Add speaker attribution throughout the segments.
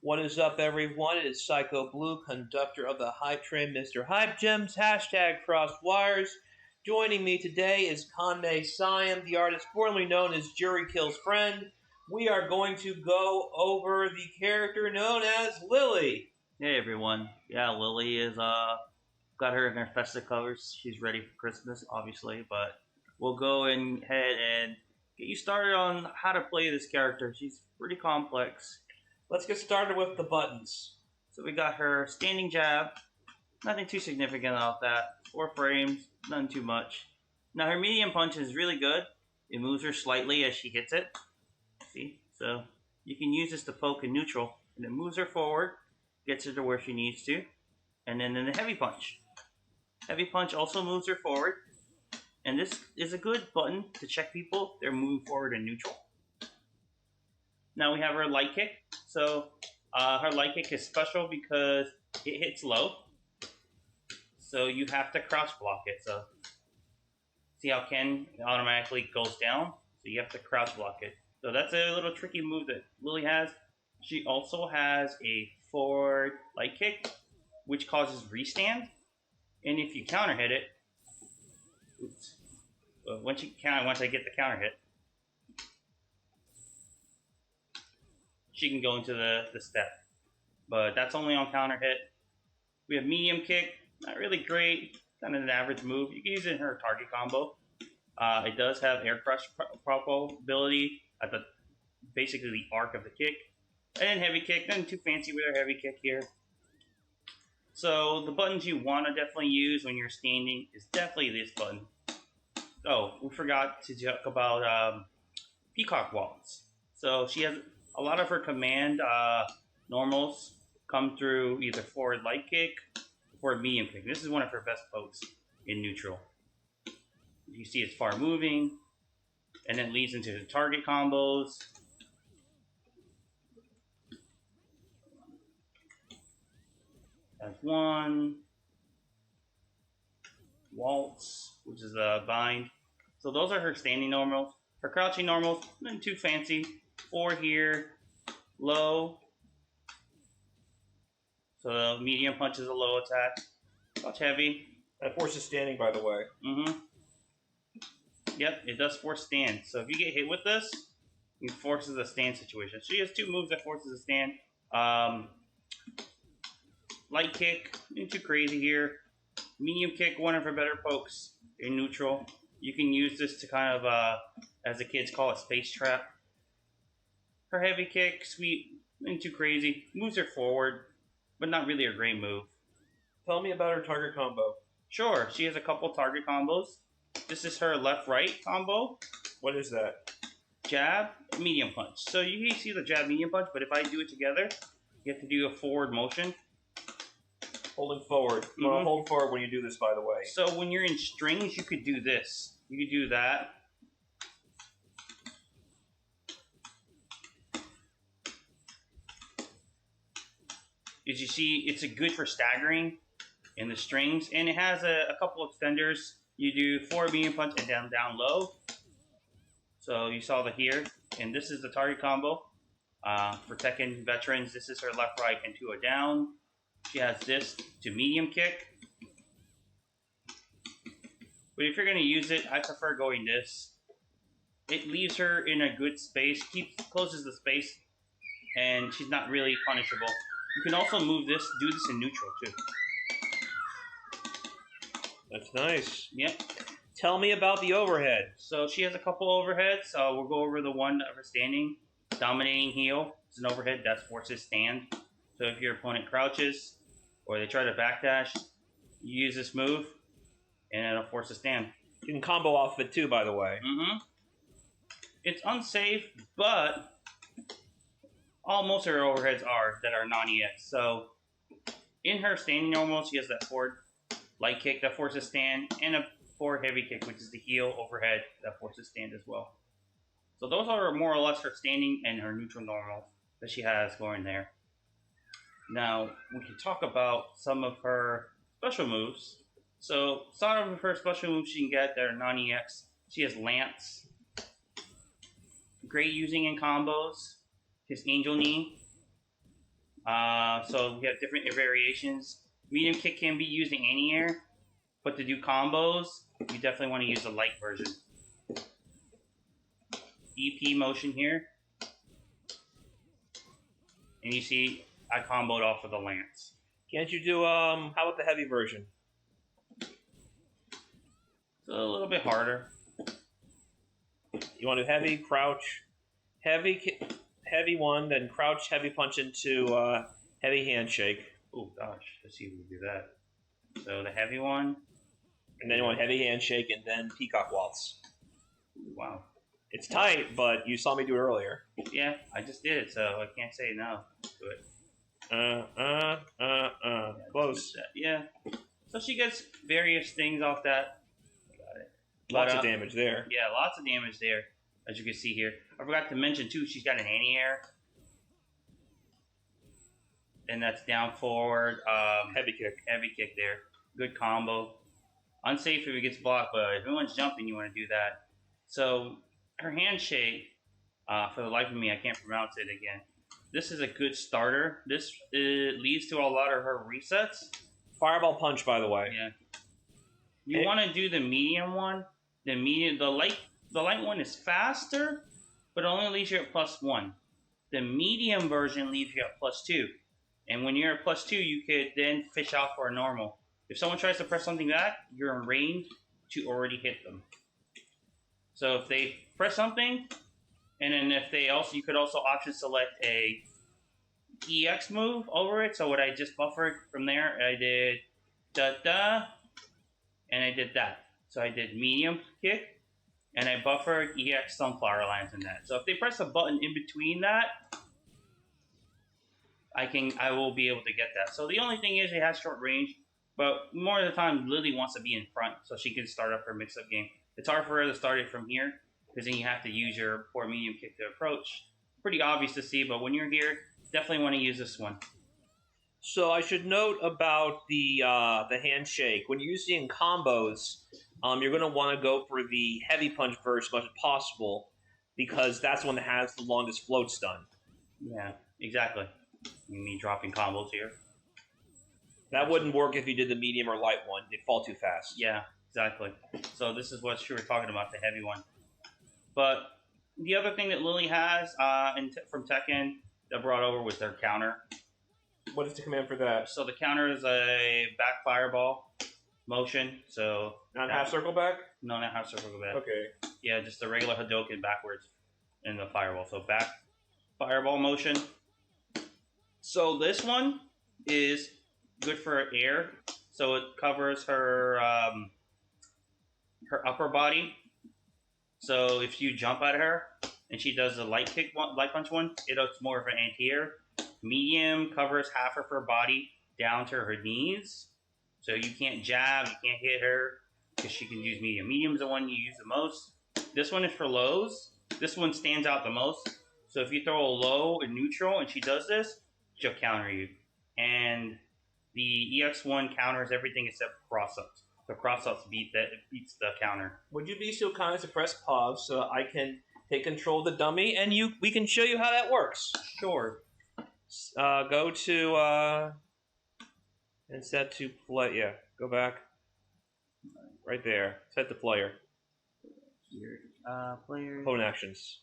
Speaker 1: What is up, everyone? It is Psycho Blue, conductor of the Hype Train, Mr. Hype Gems, hashtag Crossed Wires. Joining me today is Kanme Siam, the artist formerly known as Jury Kill's friend. We are going to go over the character known as Lili.
Speaker 2: Hey everyone, yeah, Lili is got her in her festive colors. She's ready for Christmas, obviously, but we'll go ahead and get you started on how to play this character. She's pretty complex.
Speaker 1: Let's get started with the buttons.
Speaker 2: So we got her standing jab, nothing too significant about that. 4 frames, nothing too much. Now her medium punch is really good. It moves her slightly as she hits it. See, so you can use this to poke in neutral, and it moves her forward, gets her to where she needs to, and then in the heavy punch. Heavy punch also moves her forward, and this is a good button to check people. They're moving forward in neutral. Now we have her light kick. So her light kick is special because it hits low. So you have to crouch block it. So see how Ken automatically goes down? So you have to crouch block it. So that's a little tricky move that Lili has. She also has a forward light kick, which causes restand. And if you counter hit it, oops. Once I get the counter hit, she can go into the step. But that's only on counter hit. We have medium kick, not really great, kind of an average move. You can use it in her target combo. It does have air crush probability at basically the arc of the kick. And heavy kick, nothing too fancy with her heavy kick here. So the buttons you want to definitely use when you're standing is definitely this button. Oh, we forgot to talk about peacock walls. So she has a lot of her command normals come through either forward light kick or medium kick. This is one of her best pokes in neutral. You see it's far moving, and then leads into the target combos. That's one. Waltz, which is a bind. So those are her standing normals. Her crouching normals, nothing too fancy. 4 here, low. So the medium punch is a low attack. Crouch heavy.
Speaker 1: That forces standing, by the way.
Speaker 2: Yep, it does force stand. So if you get hit with this, it forces a stand situation. She has 2 moves that forces a stand. Light kick, nothing too crazy here. Medium kick, one of her better pokes in neutral. You can use this to kind of, as the kids call it, space trap. Her heavy kick, sweet, nothing too crazy. Moves her forward, but not really a great move.
Speaker 1: Tell me about her target combo.
Speaker 2: Sure, she has a couple target combos. This is her left-right combo.
Speaker 1: What is that?
Speaker 2: Jab, medium punch. So you can see the jab, medium punch, but if I do it together, you have to do a forward motion.
Speaker 1: Holding forward. Well, hold forward when you do this, by the way.
Speaker 2: So when you're in strings, you could do this. You could do that. As you see, it's a good for staggering in the strings, and it has a couple extenders. You do 4 medium punch and down low. So you saw the here, and this is the target combo. For Tekken veterans, this is her left, right, and 2 are down. She has this to medium kick. But if you're going to use it, I prefer going this. It leaves her in a good space, closes the space, and she's not really punishable. You can also move this, do this in neutral too.
Speaker 1: That's nice.
Speaker 2: Yep.
Speaker 1: Tell me about the overhead.
Speaker 2: So she has a couple overheads. We'll go over the one of her standing. Dominating heel. It's an overhead that forces stand. So if your opponent crouches or they try to backdash, you use this move and it'll force a stand.
Speaker 1: You can combo off it too, by the way.
Speaker 2: It's unsafe, but most of her overheads are that are non-EX. So in her standing normal, she has that forward light kick that forces stand and a forward heavy kick, which is the heel overhead that forces stand as well. So those are more or less her standing and her neutral normals that she has going there. Now, we can talk about some of her special moves. So, some of her special moves she can get that are non-EX. She has Lance. Great using in combos. His Angel Knee. So we have different variations. Medium kick can be used in anti-air, but to do combos, you definitely want to use the light version. EP motion here. And you see, I comboed off with the Lance.
Speaker 1: Can't you do, how about the heavy version?
Speaker 2: It's a little bit harder.
Speaker 1: You want to heavy, crouch, heavy one, then crouch, heavy punch into heavy handshake.
Speaker 2: Oh gosh, let's see if we can do that. So the heavy one.
Speaker 1: And then you want heavy handshake and then peacock waltz.
Speaker 2: Wow.
Speaker 1: It's tight, but you saw me do it earlier.
Speaker 2: Yeah, I just did it, so I can't say no to it.
Speaker 1: Close.
Speaker 2: Yeah. So she gets various things off that. Got it.
Speaker 1: Lots of damage there.
Speaker 2: Yeah, lots of damage there, as you can see here. I forgot to mention, too, she's got an anti-air. And that's down forward.
Speaker 1: Heavy kick.
Speaker 2: Heavy kick there. Good combo. Unsafe if it gets blocked, but if everyone's jumping, you want to do that. So, her handshake, for the life of me, I can't pronounce it again. This is a good starter. This leads to a lot of her resets.
Speaker 1: Fireball punch, by the way.
Speaker 2: Yeah. You want to do the medium one. The light one is faster, but only leaves you at +1. The medium version leaves you at +2. And when you're at +2, you could then fish out for a normal. If someone tries to press something back, you're in range to already hit them. So if they press something, and then if they also, you could also option select a EX move over it. So what I just buffered from there, I did da-da, and I did that. So I did medium kick, and I buffered EX sunflower lines in that. So if they press a button in between that, I will be able to get that. So the only thing is it has short range, but more of the time Lili wants to be in front so she can start up her mix-up game. It's hard for her to start it from here because then you have to use your poor medium kick to approach. Pretty obvious to see, but when you're here, definitely want to use this one.
Speaker 1: So I should note about the handshake. When you're using combos, you're going to want to go for the heavy punch version as much as possible because that's the one that has the longest float stun.
Speaker 2: Yeah, exactly. Me dropping combos here.
Speaker 1: That wouldn't work if you did the medium or light one. It'd fall too fast.
Speaker 2: Yeah, exactly. So this is what we were talking about, the heavy one. But the other thing that Lili has from Tekken that brought over was their counter.
Speaker 1: What is the command for that?
Speaker 2: So the counter is a back fireball motion. So
Speaker 1: not half circle back?
Speaker 2: No, not half circle back.
Speaker 1: Okay.
Speaker 2: Yeah, just a regular Hadoken backwards in the fireball. So back fireball motion. So this one is good for air. So it covers her her upper body. So if you jump at her and she does the light punch one, it's more of an anti-air. Medium covers half of her body down to her knees. So you can't jab, you can't hit her because she can use medium. Medium's the one you use the most. This one is for lows. This one stands out the most. So if you throw a low and neutral and she does this, she'll counter you. And the EX1 counters everything except cross-ups. So cross-ups beats the counter.
Speaker 1: Would you be so kind as to press pause so I can take control of the dummy and we can show you how that works?
Speaker 2: Sure.
Speaker 1: Go to and set to play. Yeah, go back. Right there. Set to player.
Speaker 2: Here, player.
Speaker 1: Opponent actions.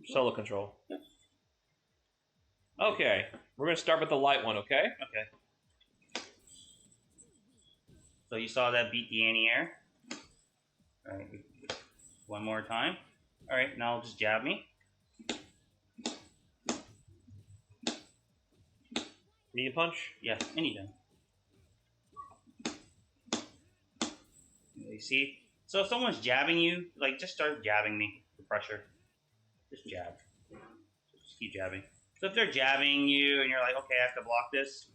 Speaker 1: Solo control. Okay, we're gonna start with the light one. Okay.
Speaker 2: Okay. So you saw that beat the anti-air. All right. One more time. All right. Now just jab me.
Speaker 1: Medium punch?
Speaker 2: Yeah, anytime. You see? So if someone's jabbing you, like, just start jabbing me for pressure. Just jab. Just keep jabbing. So if they're jabbing you and you're like, okay, I have to block this,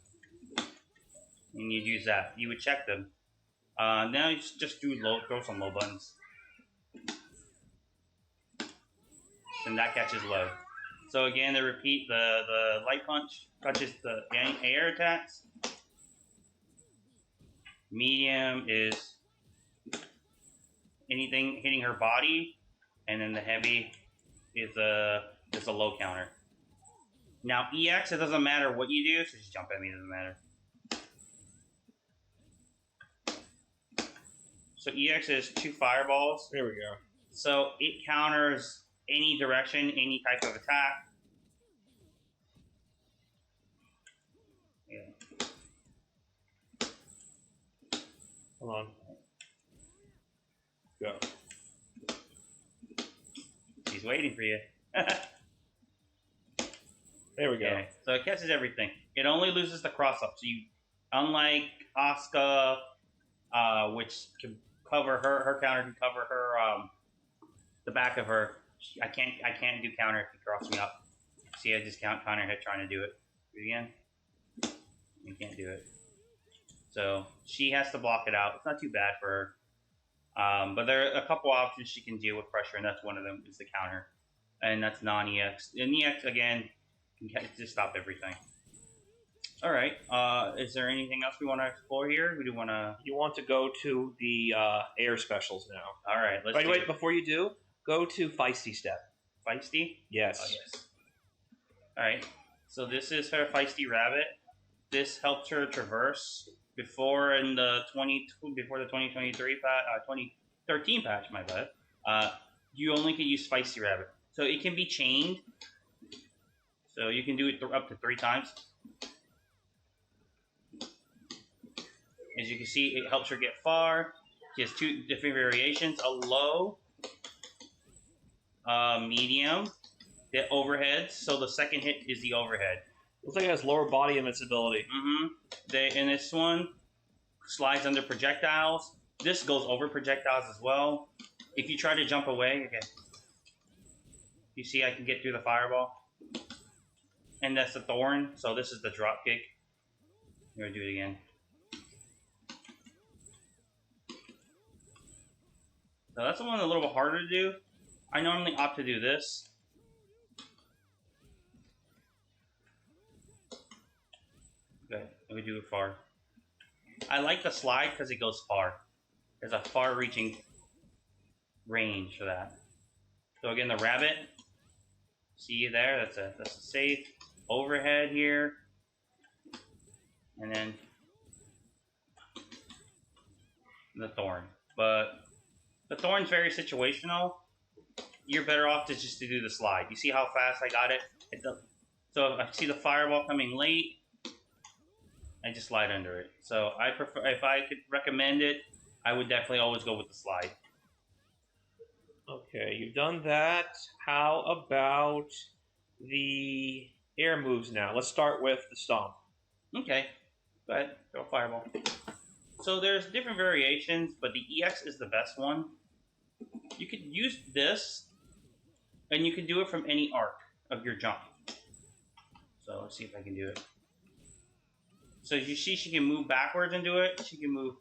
Speaker 2: and you use that, you would check them. Now you just throw some low buttons. And that catches low. So again, to repeat, the light punch touches the air attacks. Medium is anything hitting her body, and then the heavy is a low counter. Now EX, it doesn't matter what you do, so just jump at me, it doesn't matter. So EX is 2 fireballs.
Speaker 1: There we go.
Speaker 2: So it counters any direction, any type of attack. Yeah.
Speaker 1: Hold on. Go.
Speaker 2: He's waiting for you.
Speaker 1: There we go.
Speaker 2: Okay. So it catches everything. It only loses the cross up. So you, unlike Asuka, which can cover her counter can cover her the back of her. I can't do counter if you cross me up. See, I just counter hit trying to do it. Do it again. You can't do it. So she has to block it out. It's not too bad for her. But there are a couple options she can deal with pressure, and that's one of them is the counter. And that's non-EX. And EX, again, can just stop everything. All right. Is there anything else we want to explore here? We do want to...
Speaker 1: You want to go to the air specials now.
Speaker 2: All right. Let's
Speaker 1: Wait, before you do, go to Feisty step.
Speaker 2: Feisty?
Speaker 1: Yes.
Speaker 2: Oh, yes. All right. So this is her Feisty Rabbit. This helps her traverse. Before the 2023 patch, 2013 patch, my bad. You only can use Feisty Rabbit, so it can be chained. So you can do it up to 3 times. As you can see, it helps her get far. She has 2 different variations: a low, medium, the overhead. So the second hit is the overhead.
Speaker 1: Looks like it has lower body invincibility.
Speaker 2: And this one slides under projectiles. This goes over projectiles as well. If you try to jump away, again, you see I can get through the fireball. And that's the thorn. So this is the drop kick. I'm going to do it again. So that's the one a little bit harder to do. I normally opt to do this. Okay, let me do it far. I like the slide because it goes far. There's a far-reaching range for that. So again, the rabbit. See you there? That's a safe overhead here, and then the thorn. But the thorn's very situational. You're better off to just to do the slide. You see how fast I got it? So if I see the fireball coming late, I just slide under it. So I prefer, if I could recommend it, I would definitely always go with the slide.
Speaker 1: Okay, you've done that. How about the air moves now? Let's start with the stomp.
Speaker 2: Okay, go ahead, throw a fireball. So there's different variations, but the EX is the best one. You could use this, and you can do it from any arc of your jump. So let's see if I can do it. So as you see, she can move backwards and do it. She can move.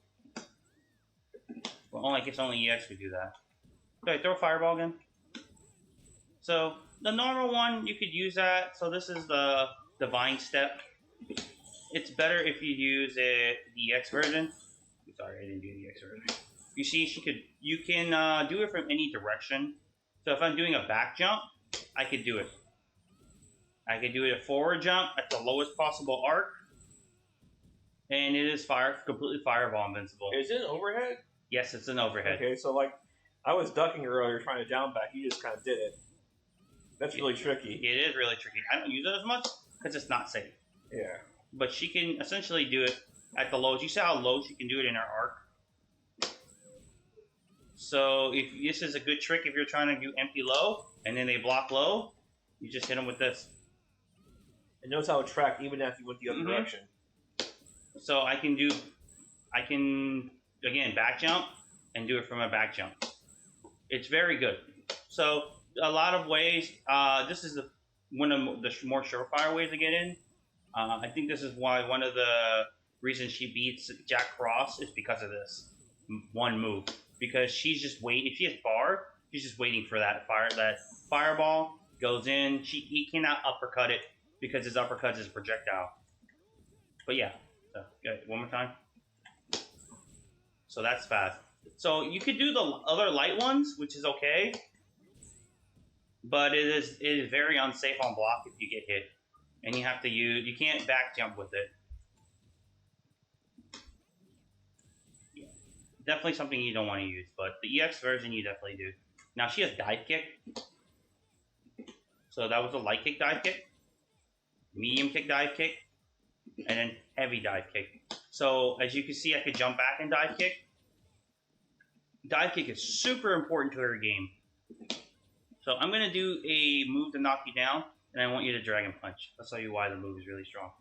Speaker 2: Well, I guess only EX could do that. Okay, throw a fireball again. So the normal one, you could use that. So this is the divine step. It's better if you use the EX version. Sorry, I didn't do the EX version. You see, you can do it from any direction. So if I'm doing a back jump, I could do it. I could do it a forward jump at the lowest possible arc. And it is completely fireball invincible.
Speaker 1: Is it an overhead?
Speaker 2: Yes, it's an overhead.
Speaker 1: Okay, so like, I was ducking earlier trying to down back. You just kind of did it. That's really tricky.
Speaker 2: It is really tricky. I don't use it as much because it's not safe.
Speaker 1: Yeah.
Speaker 2: But she can essentially do it at the lowest. You see how low she can do it in her arc? So if this is a good trick if you're trying to do empty low, and then they block low, you just hit them with this.
Speaker 1: And notice how it tracked even after you went the other direction.
Speaker 2: So I can, again, back jump and do it from a back jump. It's very good. So a lot of ways, this is one of the more surefire ways to get in. I think this is why one of the reasons she beats Jack Cross is because of this one move. Because she's just waiting. If she has bar, she's just waiting for that fireball goes in. He cannot uppercut it because his uppercut is a projectile. But yeah. So, one more time. So that's fast. So you could do the other light ones, which is okay, but it is very unsafe on block if you get hit, and you can't back jump with it. Yeah. Definitely something you don't want to use, but the EX version you definitely do. Now she has dive kick, so that was a light kick dive kick, medium kick dive kick, and then heavy dive kick. So as you can see, I could jump back and dive kick. Dive kick is super important to her game. So I'm going to do a move to knock you down, and I want you to Dragon Punch. I'll tell you why the move is really strong.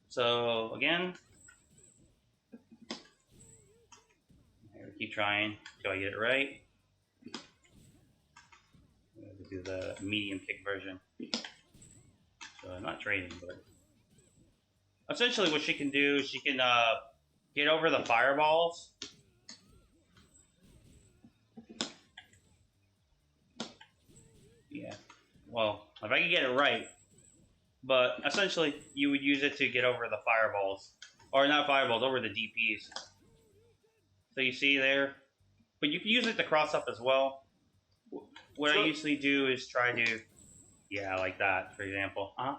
Speaker 2: So again, keep trying until I get it right. I'm going to do the medium kick version. So I'm not trading, but essentially what she can do is she can get over the fireballs. Yeah, well, if I can get it right, but essentially you would use it to get over the fireballs, or not fireballs, over the DPs. So you see there, but you can use it to cross up as well. What I usually do is try to, yeah, like that, for example. Yeah.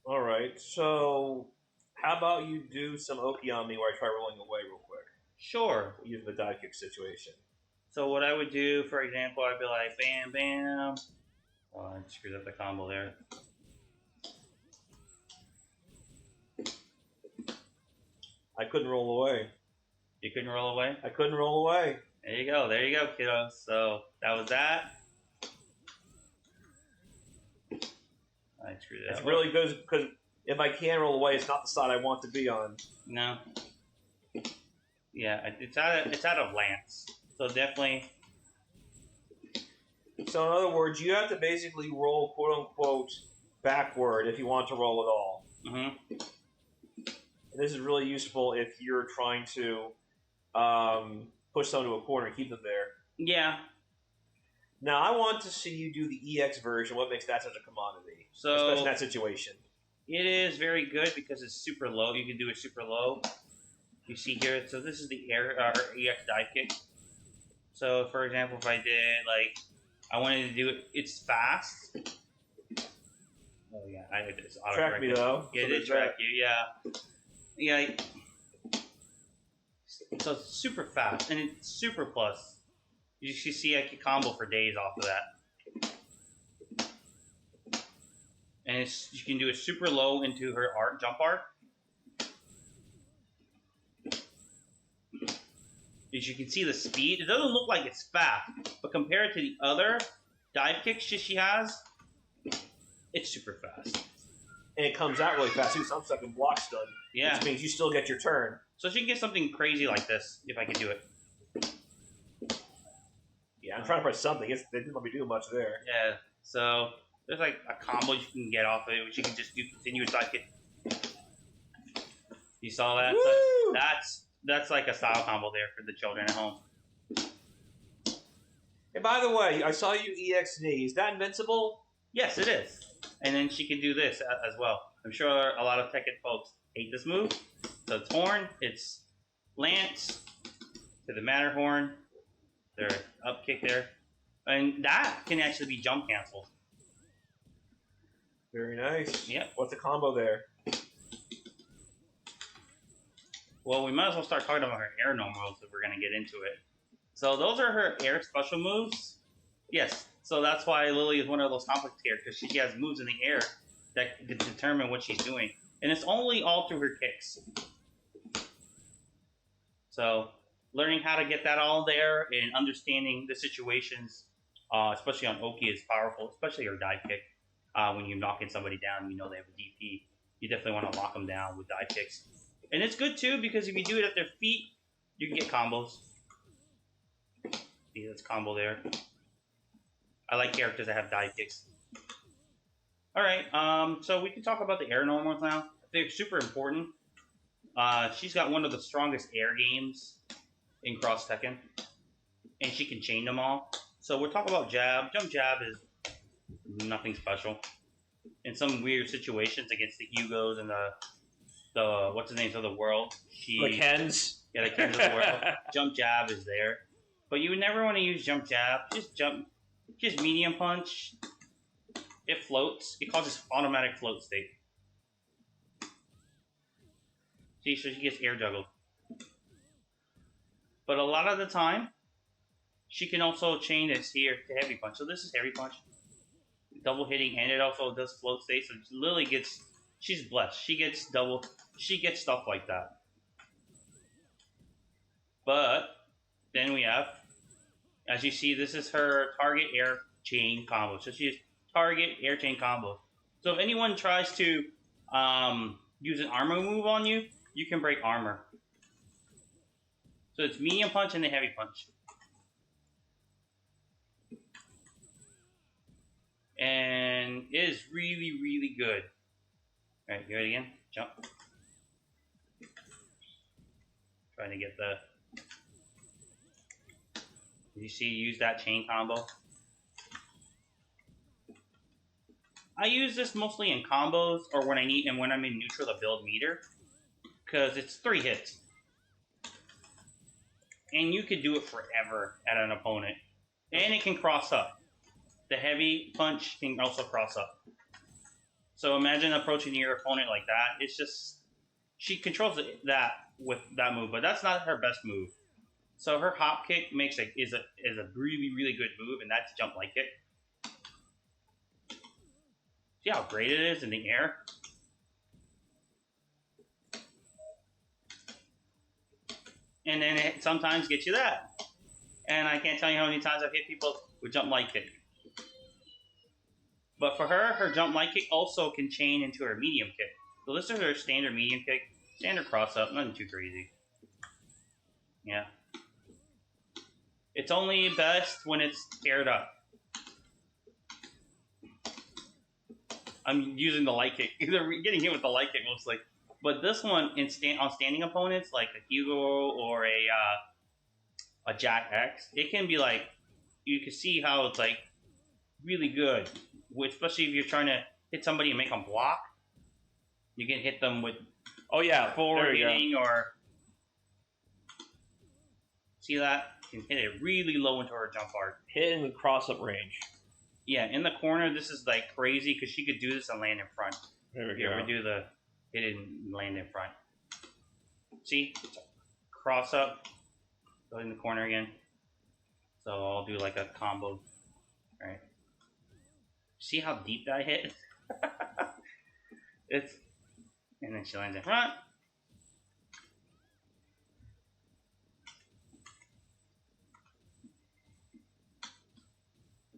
Speaker 1: All right, so how about you do some Oki on me where I try rolling away real quick?
Speaker 2: Sure.
Speaker 1: Using the dive kick situation.
Speaker 2: So what I would do, for example, I'd be like, bam, bam. Oh, I screwed up the combo there.
Speaker 1: I couldn't roll away.
Speaker 2: You couldn't roll away?
Speaker 1: I couldn't roll away.
Speaker 2: There you go, kiddo. So that was that. I screwed it up.
Speaker 1: It's really good because if I can roll away, it's not the side I want to be on.
Speaker 2: No. Yeah, it's out of Lance. So definitely.
Speaker 1: So in other words, you have to basically roll quote unquote backward if you want to roll at all.
Speaker 2: Mm-hmm.
Speaker 1: And this is really useful if you're trying to push someone to a corner and keep them there.
Speaker 2: Yeah.
Speaker 1: Now I want to see you do the EX version. What makes that such a commodity?
Speaker 2: So
Speaker 1: especially in that situation.
Speaker 2: It is very good because it's super low. You can do it super low. You see here, so this is the EX dive kick. So for example, if I did I wanted to do it, it's fast. Oh yeah, I did this auto
Speaker 1: Track me though.
Speaker 2: Yeah, it did track you. Yeah. So it's super fast and it's super plus. You should see I can combo for days off of that. And you can do it super low into her jump arc. As you can see the speed, it doesn't look like it's fast, but compared to the other dive kicks she has, it's super fast.
Speaker 1: And it comes out really fast too, so I'm stuck in block stun.
Speaker 2: Yeah.
Speaker 1: Which means you still get your turn.
Speaker 2: So she can get something crazy like this, if I could do it.
Speaker 1: Yeah, I'm trying to press something. They didn't let me do much there.
Speaker 2: Yeah, so there's like a combo you can get off of it, which you can just do continuous dive kick. You saw that?
Speaker 1: Woo!
Speaker 2: That's like a style combo there for the children at home.
Speaker 1: And by the way, I saw you EXD. Is that invincible?
Speaker 2: Yes, it is. And then she can do this as well. I'm sure a lot of Tekken folks hate this move. So it's Horn, it's Lance, to the Matterhorn, their up kick there. And that can actually be jump canceled.
Speaker 1: Very nice.
Speaker 2: Yep.
Speaker 1: What's the combo there?
Speaker 2: Well, we might as well start talking about her air normals if we're going to get into it. So those are her air special moves. Yes. So that's why Lili is one of those complex characters. She has moves in the air that can determine what she's doing. And it's only all through her kicks. So learning how to get that all there and understanding the situations, especially on Oki, is powerful, especially her dive kick. When you're knocking somebody down, you know they have a DP. You definitely want to lock them down with dive kicks. And it's good too because if you do it at their feet, you can get combos. See, that's combo there. I like characters that have dive kicks. Alright, so we can talk about the air normals now. They're super important. She's got one of the strongest air games in Cross Tekken. And she can chain them all. So we'll talk about jab. Jump jab is nothing special. in some weird situations against the Hugos and the what's the names of the world.
Speaker 1: The Kens.
Speaker 2: Yeah, the Kens of the world. Jump jab is there, but you would never want to use jump jab. Just medium punch. It floats. It causes automatic float state. See, so she gets air juggled. But a lot of the time, she can also chain this here to heavy punch. So this is heavy punch. Double hitting, and it also does float state. So Lili gets, she's blessed. She gets stuff like that. But then we have, as you see, this is her target air chain combo. So she has target air chain combo. So if anyone tries to use an armor move on you, you can break armor. So it's medium punch and the heavy punch. And it is really, really good. Alright, do it again. Jump. Trying to get the... You see, use that chain combo. I use this mostly in combos or when I need and when I'm in neutral to build meter. Because it's 3 hits. And you could do it forever at an opponent. And it can cross up. The heavy punch can also cross up. So imagine approaching your opponent like that. It's just, she controls that with that move, but that's not her best move. So her hop kick is a really, really good move, and that's jump like kick. See how great it is in the air? And then it sometimes gets you that. And I can't tell you how many times I've hit people with jump like kick. But for her, her jump light kick also can chain into her medium kick. So this is her standard medium kick, standard cross up, nothing too crazy. Yeah. It's only best when it's aired up. I'm using the light kick, either getting hit with the light kick mostly. But this one, on standing opponents, like a Hugo or a Jack X, it can be like, you can see how it's like really good. Especially if you're trying to hit somebody and make them block, you can hit them with forward hitting or see that you can hit it really low into her jump art.
Speaker 1: Hit in the cross up range.
Speaker 2: Yeah, in the corner, this is like crazy because she could do this and land in front.
Speaker 1: There we
Speaker 2: Here,
Speaker 1: go.
Speaker 2: we do the hit and land in front. See, cross up, go in the corner again. So I'll do like a combo. All right. See how deep that hit? And then she lands in front.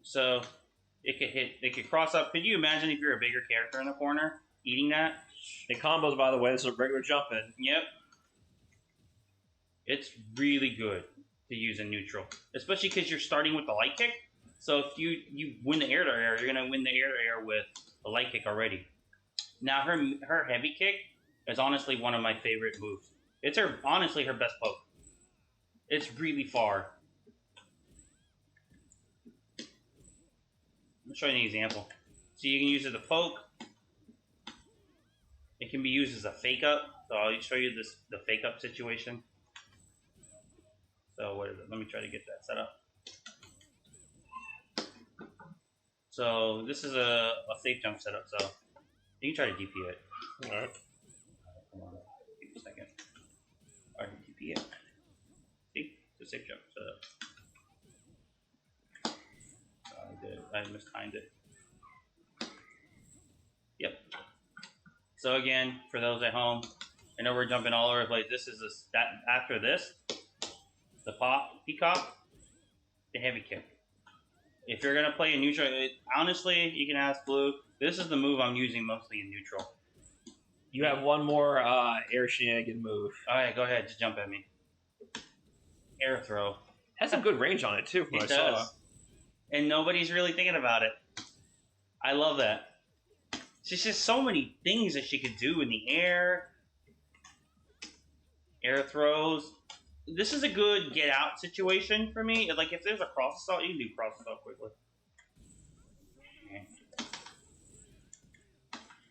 Speaker 2: So it could cross up. Could you imagine if you're a bigger character in the corner eating that?
Speaker 1: It combos, by the way. This is a regular jump in.
Speaker 2: Yep. It's really good to use in neutral, especially because you're starting with the light kick. So if you win the air to air, you're gonna win the air to air with the light kick already. Now her heavy kick is honestly one of my favorite moves. It's honestly her best poke. It's really far. I'll show you an example. So you can use it to poke. It can be used as a fake up. So I'll show you the fake up situation. So what is it? Let me try to get that set up. So this is a safe jump setup, so you can try to DP it.
Speaker 1: Alright.
Speaker 2: Come on, give me a second. Alright, DP it. See? It's a safe jump setup. I mistimed it. Yep. So again, for those at home, I know we're jumping all over the place. This is after this, the peacock, the heavy kick. If you're gonna play a neutral, honestly, you can ask Blue. This is the move I'm using mostly in neutral.
Speaker 1: You have one more air shenanigan move.
Speaker 2: All right, go ahead, just jump at me. Air throw.
Speaker 1: Has some good range on it too. From what I saw.
Speaker 2: And nobody's really thinking about it. I love that. There's just so many things that she could do in the air. Air throws. This is a good get out situation for me. Like if there's a cross assault, you can do cross assault quickly. Okay.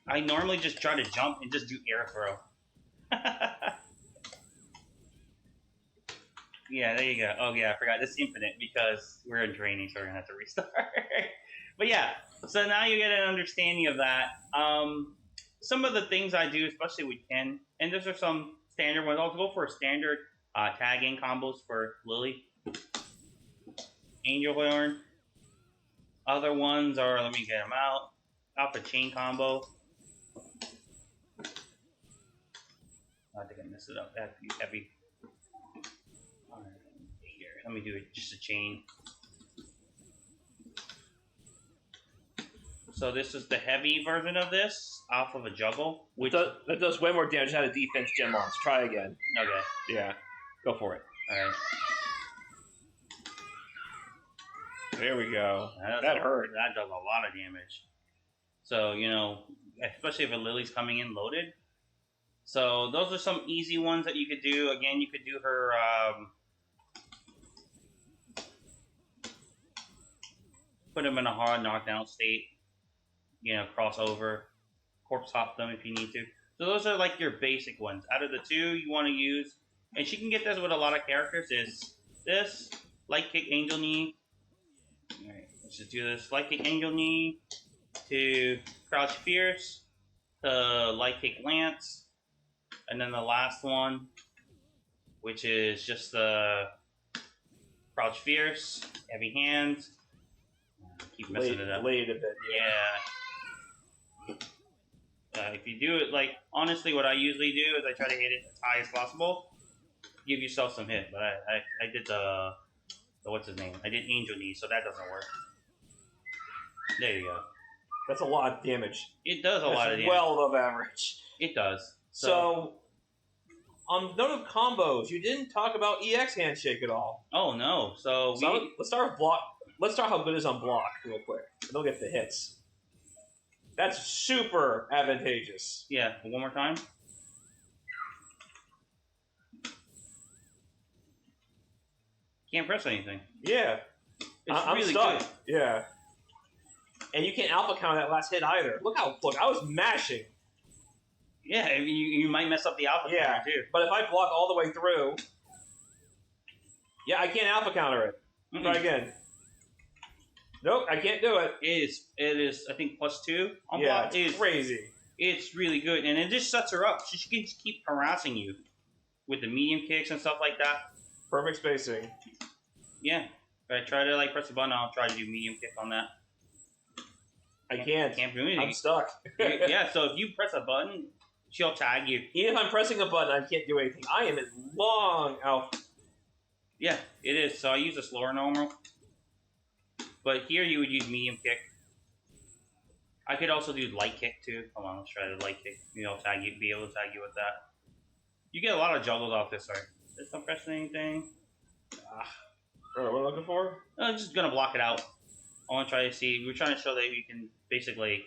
Speaker 2: I normally just try to jump and just do air throw. Yeah, there you go. Oh yeah, I forgot. This is infinite because we're in training, so we're gonna have to restart. But yeah, so now you get an understanding of that. Some of the things I do, especially with Ken, and those are some standard ones. I'll go for standard tag-in combos for Lili. Angel Horn. Other ones are, let me get them out. Alpha Chain combo. I think I messed it up. That'd be heavy. Alright, here. Let me do it just a chain. So this is the heavy version of this, off of a juggle. Which
Speaker 1: that does way more damage than a defense gem on. Let's try again.
Speaker 2: Okay.
Speaker 1: Yeah. Go for it.
Speaker 2: Alright.
Speaker 1: There we go. That hurt.
Speaker 2: That does a lot of damage. So, you know, especially if a Lili's coming in loaded. So those are some easy ones that you could do. Again, you could do her put them in a hard knockdown state. You know, crossover, corpse hop them if you need to. So those are like your basic ones. Out of the two you want to use, and she can get this with a lot of characters, is this light kick angel knee. Alright, let's just do this. Light kick angel knee to crouch fierce to light kick lance. And then the last one, which is just the crouch fierce, heavy hands. Keep messing it up.
Speaker 1: Laid a bit.
Speaker 2: Yeah. If you do it, like, honestly, what I usually do is I try to hit it as high as possible. Give yourself some hit. But I did the what's his name? I did angel knee, so that doesn't work. There you go.
Speaker 1: That's a lot of damage.
Speaker 2: It does a lot of damage.
Speaker 1: Well above average.
Speaker 2: It does.
Speaker 1: So on note of combos, you didn't talk about EX handshake at all.
Speaker 2: Oh no. So
Speaker 1: let's start with block. Let's start how good it is on block real quick. And they'll get the hits. That's super advantageous.
Speaker 2: Yeah, one more time. Can't press anything.
Speaker 1: Yeah.
Speaker 2: I'm really
Speaker 1: stuck.
Speaker 2: good.
Speaker 1: Yeah. And you can't alpha counter that last hit either. Look, I was mashing.
Speaker 2: Yeah, you might mess up the alpha counter too.
Speaker 1: But if I block all the way through, yeah, I can't alpha counter it. Try again. Nope, I can't do it.
Speaker 2: It is I think +2 on
Speaker 1: yeah,
Speaker 2: block.
Speaker 1: It's crazy.
Speaker 2: It's really good, and it just sets her up. She can just keep harassing you with the medium kicks and stuff like that.
Speaker 1: Perfect spacing.
Speaker 2: Yeah, if I try to like press a button, I'll try to do medium kick on that.
Speaker 1: I can't.
Speaker 2: Can't do anything.
Speaker 1: I'm stuck.
Speaker 2: Yeah, so if you press a button, she'll tag you.
Speaker 1: Even if I'm pressing a button, I can't do anything. I am in long alpha.
Speaker 2: Yeah, it is. So I use a slower normal. But here you would use medium kick. I could also do light kick too. Hold on, let's try the light kick. Maybe I'll tag you, be able to tag you with that. You get a lot of juggles off this, right? Just not pressing anything.
Speaker 1: What am I looking for?
Speaker 2: I'm just gonna block it out. I want to try to see. We're trying to show that you can basically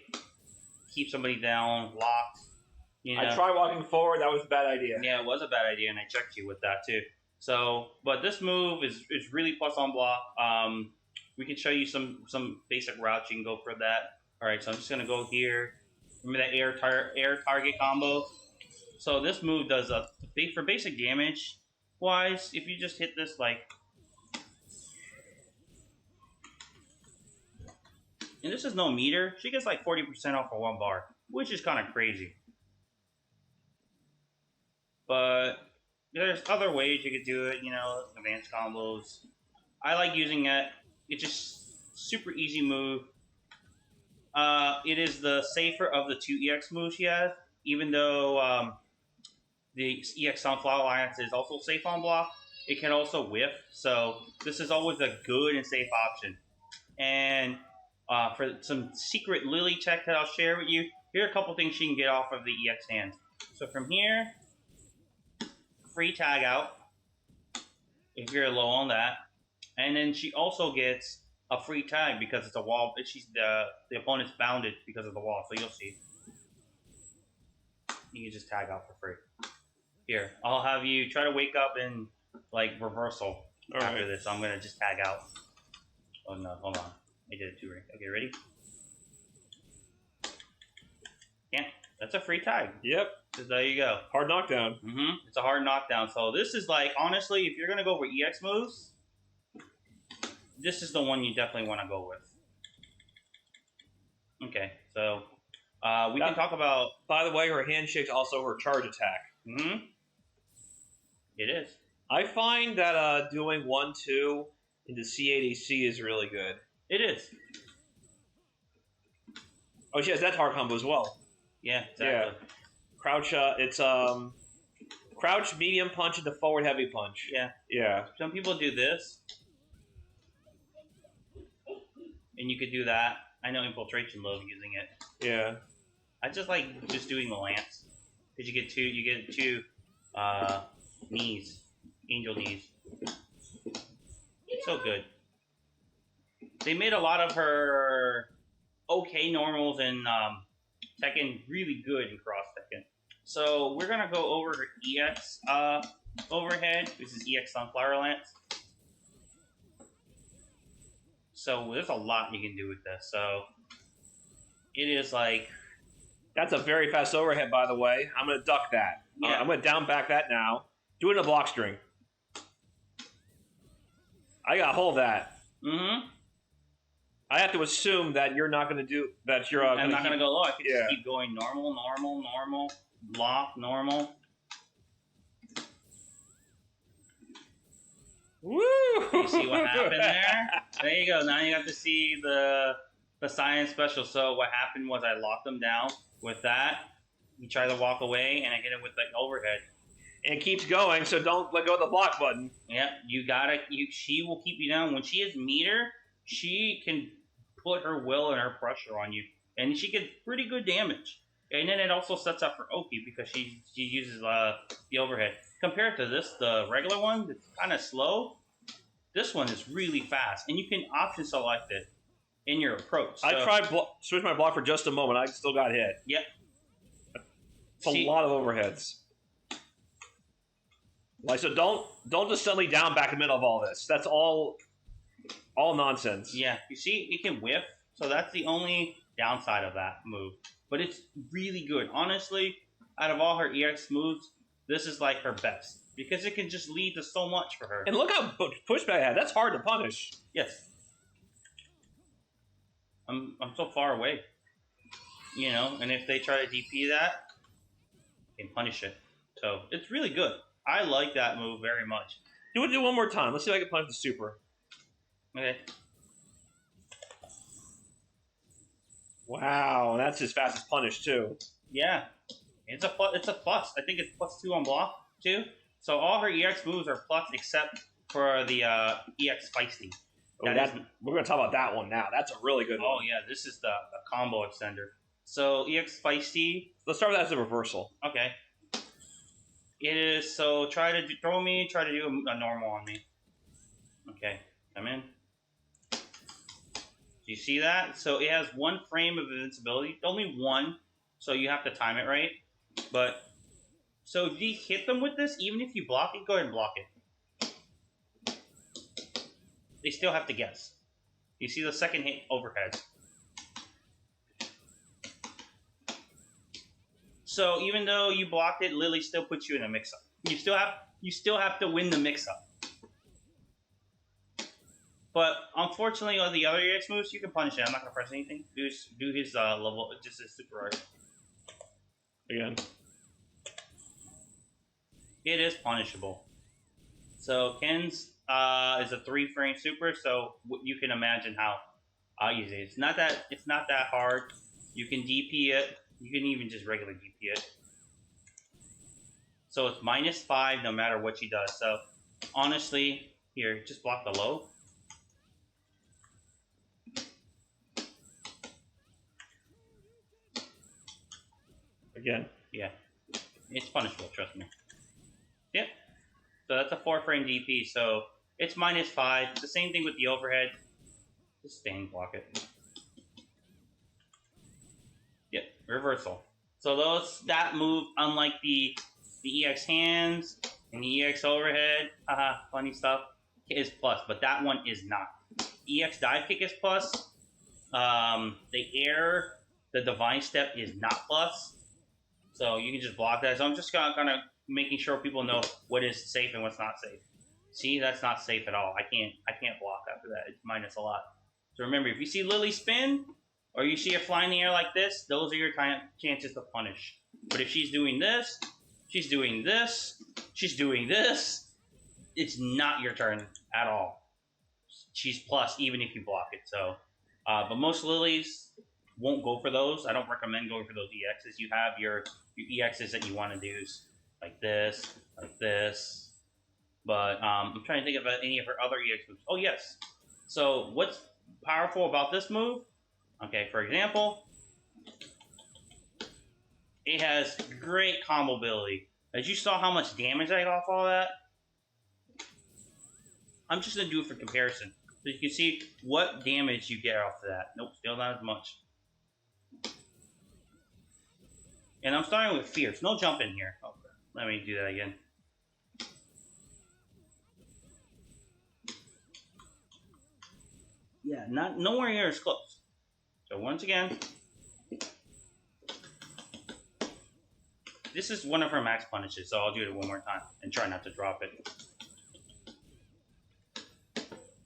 Speaker 2: keep somebody down, locked. You know?
Speaker 1: I tried walking forward. That was a bad idea.
Speaker 2: Yeah, it was a bad idea, and I checked you with that too. So, but this move is really plus on block. We can show you some basic routes. You can go for that. All right, so I'm just gonna go here. Remember that air target combo? So this move does for basic damage wise. If you just hit this like, and this is no meter, she gets like 40% off of one bar, which is kind of crazy. But there's other ways you could do it. You know, advanced combos. I like using it. It's just super easy move. It is the safer of the two EX moves she has, even though the EX Sunflower Alliance is also safe on block. It can also whiff, so this is always a good and safe option. And for some secret Lili tech that I'll share with you, here are a couple things she can get off of the EX hands. So from here, free tag out if you're low on that. And then she also gets a free tag because it's a wall. She's the opponent's bounded because of the wall, so you'll see. You can just tag out for free. Here, I'll have you try to wake up in like reversal after this. So I'm gonna just tag out. Oh no, hold on. I did it too right. Okay, ready? Can't. That's a free tag.
Speaker 1: Yep.
Speaker 2: So there you go.
Speaker 1: Hard knockdown.
Speaker 2: It's a hard knockdown. So this is like, honestly, if you're going to go for EX moves, this is the one you definitely want to go with. Okay, so we can talk about...
Speaker 1: By the way, her handshake's also her charge attack.
Speaker 2: It is.
Speaker 1: I find that doing 1-2 into C8AC is really good.
Speaker 2: It is.
Speaker 1: Oh, she has that hard combo as well.
Speaker 2: Yeah, exactly.
Speaker 1: Yeah. Crouch, it's crouch, medium punch, into forward heavy punch.
Speaker 2: Yeah.
Speaker 1: Yeah.
Speaker 2: Some people do this. And you could do that. I know Infiltration loves using it.
Speaker 1: Yeah.
Speaker 2: I just like just doing the lance. Because you get two knees. Angel knees. So good. They made a lot of her okay normals in Tekken really good in Cross Tekken. So we're gonna go over her EX overhead. This is EX Sunflower Lance. So there's a lot you can do with this. So it is like...
Speaker 1: That's a very fast overhead, by the way. I'm going to duck that.
Speaker 2: Yeah.
Speaker 1: I'm going to down back that now. Do it in a block string. I got to hold that. I have to assume that you're not going to do... that you're.
Speaker 2: I'm not going to go low. I can just keep going normal, block, normal.
Speaker 1: Woo!
Speaker 2: You see what happened there? There you go. Now you have to see the science special. So what happened was I locked them down with that. You try to walk away, and I hit it with the overhead.
Speaker 1: And it keeps going, so don't let go of the block button.
Speaker 2: Yeah, you gotta. She will keep you down. When she is meter, she can put her will and her pressure on you, and she gets pretty good damage. And then it also sets up for Oki because she uses the overhead. Compared to this, the regular one, it's kind of slow. This one is really fast, and you can option select it in your approach. So,
Speaker 1: I tried switch my block for just a moment. I still got hit.
Speaker 2: Yep.
Speaker 1: It's a lot of overheads. Like, so don't just suddenly down back in the middle of all this. That's all nonsense.
Speaker 2: Yeah, you see, it can whiff, so that's the only downside of that move. But it's really good. Honestly, out of all her EX moves, this is like her best. Because it can just lead to so much for her.
Speaker 1: And look how pushback I had. That's hard to punish.
Speaker 2: Yes. I'm so far away. You know, and if they try to DP that, they can punish it. So, it's really good. I like that move very much.
Speaker 1: Do it one more time. Let's see if I can punish the super.
Speaker 2: Okay.
Speaker 1: Wow, that's his fastest punish too.
Speaker 2: Yeah, it's a plus. I think it's +2 on block too. So all her EX moves are plus except for the EX Feisty.
Speaker 1: We're going to talk about that one now. That's a really good one.
Speaker 2: Oh yeah, this is the combo extender. So EX Feisty.
Speaker 1: Let's start with that as a reversal.
Speaker 2: Okay. It is, so try to do a normal on me. Okay, come in. Do you see that? So it has 1 frame of invincibility. Only 1, so you have to time it right. But, so if you hit them with this, even if you block it, go ahead and block it. They still have to guess. You see the second hit overhead. So even though you blocked it, Lili still puts you in a mix-up. You still have to win the mix-up. But unfortunately, on the other EX moves, you can punish it. I'm not gonna press anything. Do his level, just his super art.
Speaker 1: Again.
Speaker 2: It is punishable. So Ken's is a 3-frame super, so you can imagine how easy it is. It's not that hard. You can DP it. You can even just regular DP it. So it's -5 no matter what she does. So honestly, here, just block the low.
Speaker 1: Again.
Speaker 2: Yeah. It's punishable, trust me. Yep. So that's a 4-frame DP, so it's -5. It's the same thing with the overhead. Just stand block it. Yep, reversal. So that move, unlike the EX hands and the EX overhead, funny stuff, is plus, but that one is not. EX dive kick is plus. The air the Divine Step is not plus. So you can just block that. So I'm just kind of making sure people know what is safe and what's not safe. See, that's not safe at all. I can't block after that. It's minus a lot. So remember, if you see Lili spin, or you see her fly in the air like this, those are your chances to punish. But if she's doing this, she's doing this, she's doing this, it's not your turn at all. She's plus even if you block it. So, but most Lilies won't go for those. I don't recommend going for those EXs. You have your EXs that you want to do like this, like this. But I'm trying to think about any of her other EX moves. Oh, yes. So what's powerful about this move? Okay, for example, it has great combo ability. As you saw how much damage I got off all that, I'm just going to do it for comparison. So you can see what damage you get off of that. Nope, still not as much. And I'm starting with Fierce. No jump in here. Okay, let me do that again. Yeah, nowhere near as close. So once again, this is one of her max punishes, so I'll do it one more time and try not to drop it.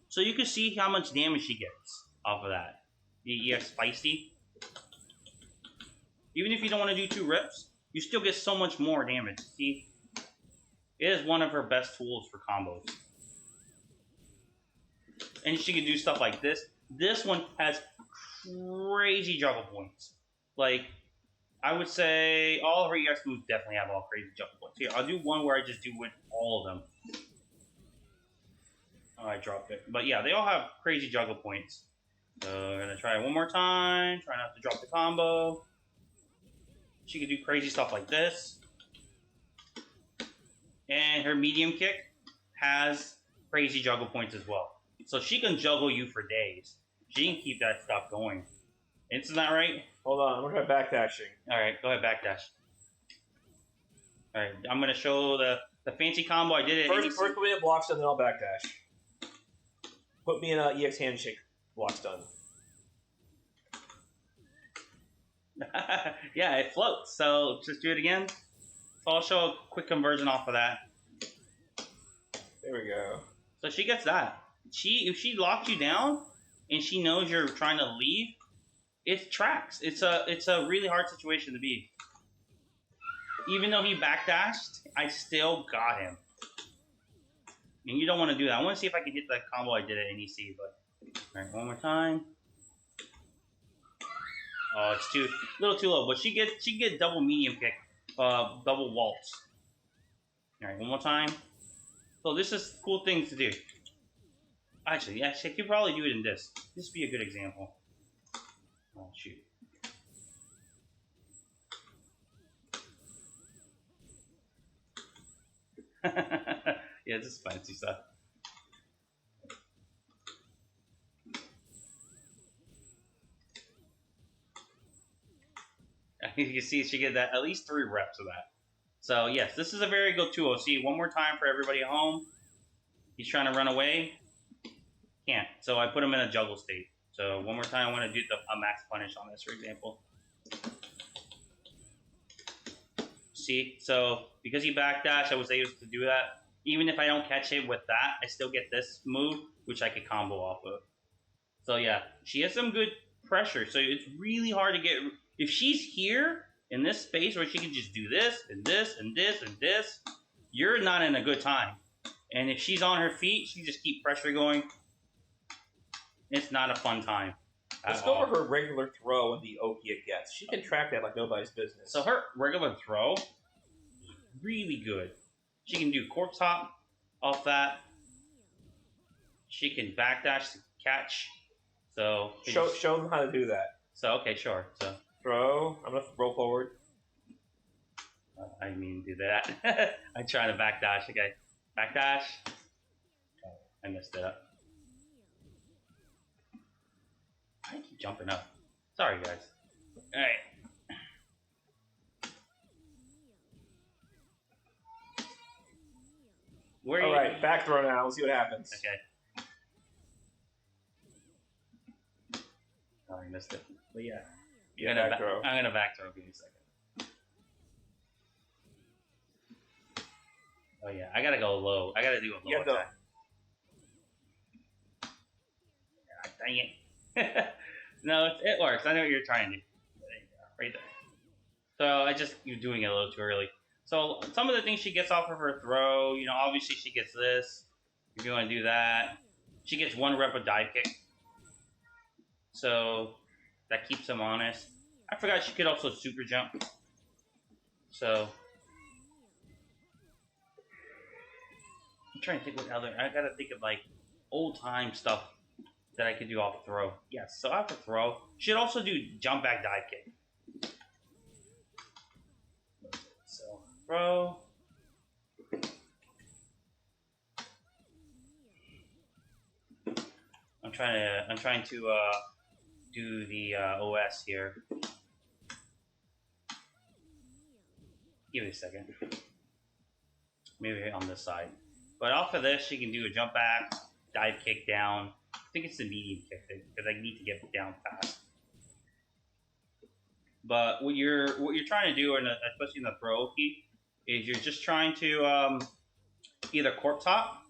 Speaker 2: So you can see how much damage she gets off of that. The EX Feisty. Even if you don't want to do 2 rips, you still get so much more damage. See? It is one of her best tools for combos. And she can do stuff like this. This one has crazy juggle points. Like, I would say all of her EX moves definitely have all crazy juggle points. Here, I'll do one where I just do with all of them. Oh, I dropped it. But yeah, they all have crazy juggle points. So I'm going to try it one more time. Try not to drop the combo. She can do crazy stuff like this. And her medium kick has crazy juggle points as well. So she can juggle you for days. She can keep that stuff going. Isn't that right?
Speaker 1: Hold on, I'm going to try backdashing.
Speaker 2: Alright, go ahead, backdash. Alright, I'm going to show the fancy combo I did it.
Speaker 1: First put me in a block stun, then I'll backdash. Put me in an EX handshake block stun.
Speaker 2: Yeah, it floats. So just do it again. So I'll show a quick conversion off of that.
Speaker 1: There we go.
Speaker 2: So she gets that. If she locks you down and she knows you're trying to leave, it tracks. It's a really hard situation to be. Even though he backdashed, I still got him. And you don't want to do that. I want to see if I can hit that combo I did at NEC, but alright, one more time. Oh, it's a little too low, but she get double medium kick, double waltz. Alright, one more time. So this is cool things to do. Actually, I could probably do it in this. This would be a good example. Oh, shoot. Yeah, this is fancy stuff. You can see she get that at least 3 reps of that. So yes, this is a very good tool. See, one more time for everybody at home. He's trying to run away. Can't. So I put him in a juggle state. So one more time, I want to do a max punish on this, for example. See, so because he backdashed, I was able to do that. Even if I don't catch him with that, I still get this move, which I could combo off of. So yeah, she has some good pressure. So it's really hard to get. If she's here in this space where she can just do this and this and this and this, you're not in a good time. And if she's on her feet, she just keep pressure going. It's not a fun time.
Speaker 1: Let's go over her regular throw and the Oki it gets. She can track that like nobody's business.
Speaker 2: So her regular throw, really good. She can do corpse hop off that. She can backdash to catch. So
Speaker 1: show them how to do that.
Speaker 2: So okay, sure. So
Speaker 1: throw. I'm gonna roll forward.
Speaker 2: I didn't mean to do that. I try to backdash. Okay, backdash. Oh, I messed it up. I keep jumping up. Sorry, guys. All right.
Speaker 1: All right, back throw now. We'll see what happens.
Speaker 2: Okay. Oh, I missed it. But yeah,
Speaker 1: Yeah, back throw.
Speaker 2: I'm gonna back throw. Give me a second. Oh yeah, I gotta go low. I gotta do a low attack. God, dang it. No, it works. I know what you're trying to do. There you go, right there. So you're doing it a little too early. So some of the things she gets off of her throw, you know, obviously she gets this. If you want to do that, she gets 1 rep of dive kick. So that keeps him honest. I forgot she could also super jump. So I'm trying to think what other. I gotta think of like old time stuff that I could do off throw. Yes, so off the throw, she'd also do jump back dive kick. So throw. I'm trying to do the OS here. Give me a second. Maybe on this side. But off of this, she can do a jump back, dive kick down. I think it's the medium kick because I need to get down fast. But what you're trying to do, especially in the throw key, is you're just trying to either corp top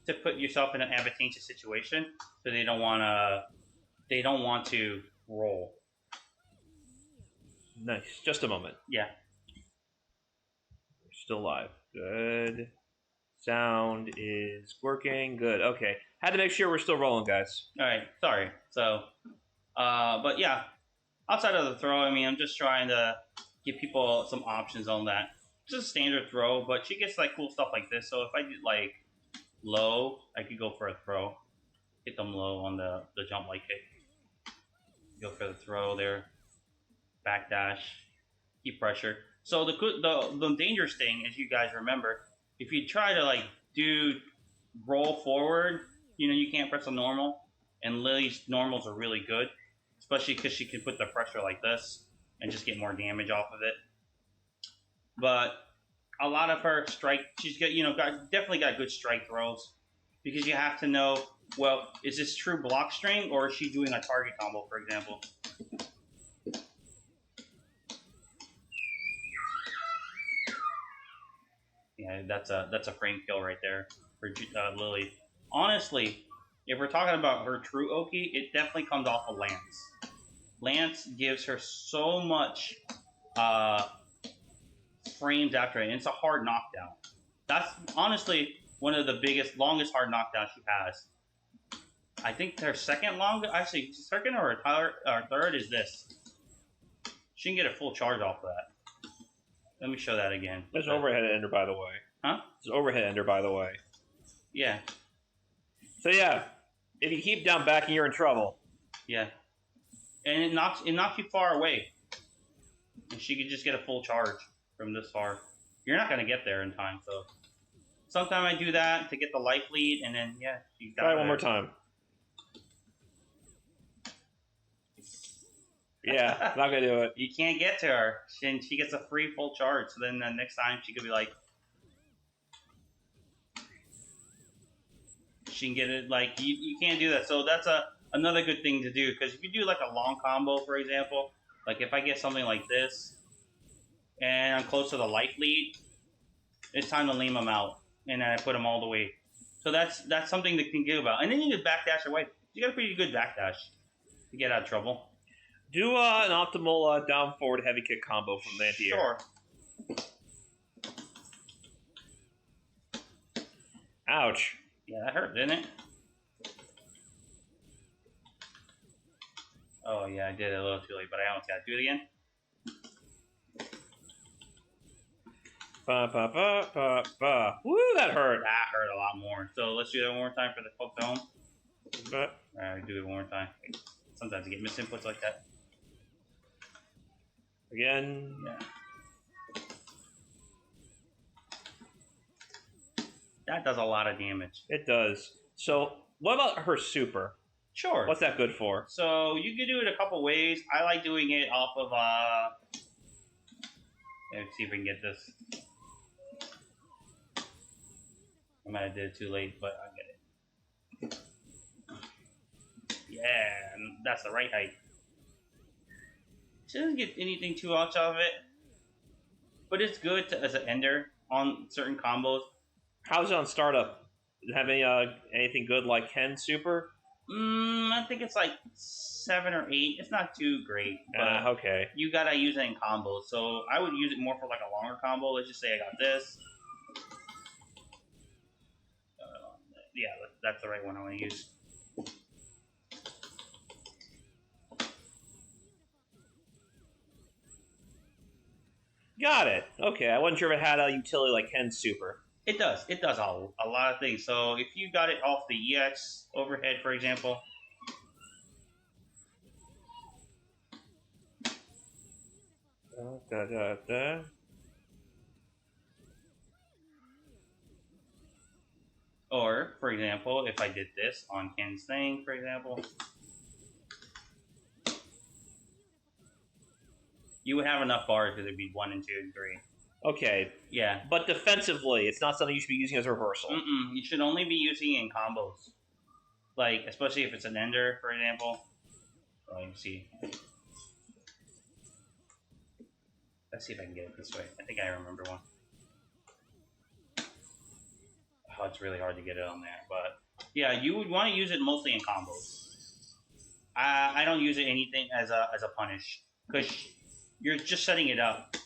Speaker 2: to put yourself in an advantageous situation, so they don't want to roll.
Speaker 1: Nice. Just a moment.
Speaker 2: Yeah.
Speaker 1: We're still live. Good. Sound is working. Good. Okay. Had to make sure we're still rolling, guys.
Speaker 2: All right. Sorry. So, but yeah, outside of the throw, I mean, I'm just trying to give people some options on that. Just a standard throw, but she gets like cool stuff like this. So if I did like low, I could go for a throw. Hit them low on the jump light kick. Go for the throw there. Backdash. Keep pressure. So the dangerous thing, as you guys remember, if you try to like do roll forward, you know, you can't press a normal. And Lili's normals are really good, especially because she can put the pressure like this and just get more damage off of it. But a lot of her strike, she's got, you know, definitely got good strike throws, because you have to know, well, is this true block string or is she doing a target combo, for example? Yeah, that's a frame kill right there for Lili. Honestly, if we're talking about her true Oki, it definitely comes off of Lance. Lance gives her so much frames after it, and it's a hard knockdown. That's honestly one of the longest hard knockdowns she has. I think her second or third is this. She can get a full charge off of that. Let me show that again.
Speaker 1: There's an overhead ender, by the way.
Speaker 2: Huh?
Speaker 1: There's an overhead ender, by the way.
Speaker 2: Yeah.
Speaker 1: So yeah, if you keep down backing, you're in trouble.
Speaker 2: Yeah. And it knocks you far away. And she could just get a full charge from this far. You're not going to get there in time, so. Sometimes I do that to get the life lead, and then, yeah. You got
Speaker 1: Try it one more time. Yeah, not going to do it.
Speaker 2: You can't get to her. She gets a free full charge, so then the next time she could be like. She can get it, like, you can't do that. So that's another good thing to do, because if you do, like, a long combo, for example, like, if I get something like this, and I'm close to the life lead, it's time to lean them out, and then I put them all the way. So that's something to think about. And then you can backdash away. You got a pretty good backdash to get out of trouble.
Speaker 1: Do an optimal down forward heavy kick combo from the anti-air.
Speaker 2: Sure.
Speaker 1: Ouch.
Speaker 2: Yeah, that hurt, didn't it? Oh, yeah, I did it a little too late, but I almost got to do it again.
Speaker 1: Ba, ba, ba, ba, ba. Woo, that hurt.
Speaker 2: That hurt a lot more. So let's do that one more time for the folks at home.
Speaker 1: But,
Speaker 2: All right, do it one more time. Sometimes I get misinputs like that.
Speaker 1: again.
Speaker 2: Yeah. That does a lot of damage.
Speaker 1: It does. So, what about her super?
Speaker 2: Sure.
Speaker 1: What's that good for?
Speaker 2: So you can do it a couple ways. I like doing it off of let's see if we can get this. I might have did it too late, but I'll get it. Yeah, that's the right height. She doesn't get anything too much out of it, but it's good as an ender on certain combos.
Speaker 1: How's it on startup? Does it have anything good like Ken Super?
Speaker 2: I think it's like 7 or 8. It's not too great. But
Speaker 1: okay.
Speaker 2: You gotta use it in combos, so I would use it more for like a longer combo. Let's just say I got this. Yeah, that's the right one I want to use.
Speaker 1: Got it. Okay, I wasn't sure if it had a utility like Ken Super.
Speaker 2: It does. It does a lot of things. So if you got it off the EX overhead, for example. Or, for example, if I did this on Ken's thing, for example, you would have enough bars because it'd be 1 and 2 and 3.
Speaker 1: Okay.
Speaker 2: Yeah.
Speaker 1: But defensively, it's not something you should be using as a reversal.
Speaker 2: You should only be using it in combos. Like, especially if it's an ender, for example. Oh, you see. Let's see if I can get it this way. I think I remember one. Oh, it's really hard to get it on there. But, yeah, you would want to use it mostly in combos. I don't use it anything as a punish. Because you're just setting it up.